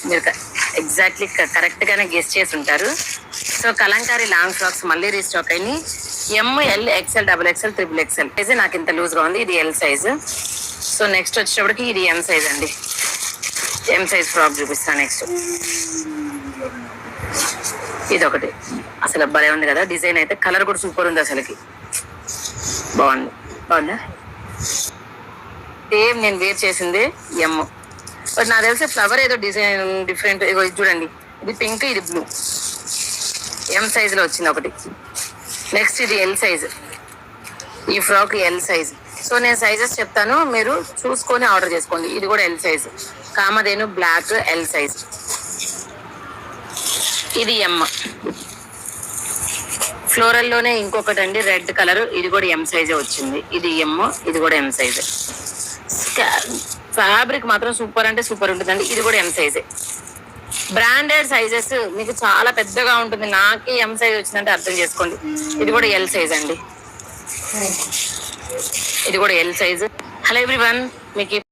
మీరు exactly correct గానే guess చేసి ఉంటారు. సో కలంకారీ లాంగ్ ఫ్రాక్స్ మళ్ళీ రీస్టాక్ అయినాయి. ML XL XXL XXL size నాకు ఇంత లూజ్ గా ఉంది. ఇది L సైజు. సో నెక్స్ట్ వచ్చేటప్పటికి ఇది M సైజ్ అండి. M సైజ్ ఫ్రాక్ చూపిస్తాను నెక్స్ట్. ఇది ఒకటి అసలు భలే ఉంది కదా డిజైన్ అయితే. కలర్ కూడా సూపర్ ఉంది అసలుకి. బాగుందా? సేమ్ నేను వేర్ చేసింది M. బట్ నాకు తెలిసి ఫ్లవర్ ఏదో డిజైన్ డిఫరెంట్. ఇగో ఇది చూడండి, ఇది పింక్, ఇది బ్లూ. M సైజ్ లో వచ్చింది ఒకటి. నెక్స్ట్ ఇది L సైజ్. ఈ ఫ్రాక్ L సైజ్. సో నేను సైజెస్ చెప్తాను, మీరు చూసుకొని ఆర్డర్ చేసుకోండి. ఇది కూడా L size. Kamadhenu black L size. ఇది M. ఫ్లోరల్ లోనే ఇంకొకటి అండి రెడ్ కలర్. ఇది కూడా M సైజే వచ్చింది. ఇది M, ఇది కూడా M సైజ్. ఫ్యాబ్రిక్ మాత్రం సూపర్ అంటే సూపర్ ఉంటుందండి. ఇది కూడా M సైజే. బ్రాండెడ్ సైజెస్ మీకు చాలా పెద్దగా ఉంటుంది. నాకే M సైజ్ వచ్చిందంటే అర్థం చేసుకోండి. ఇది కూడా L సైజ్ అండి. ఇది కూడా L సైజ్. హలో ఎవ్రీవన్, మీకు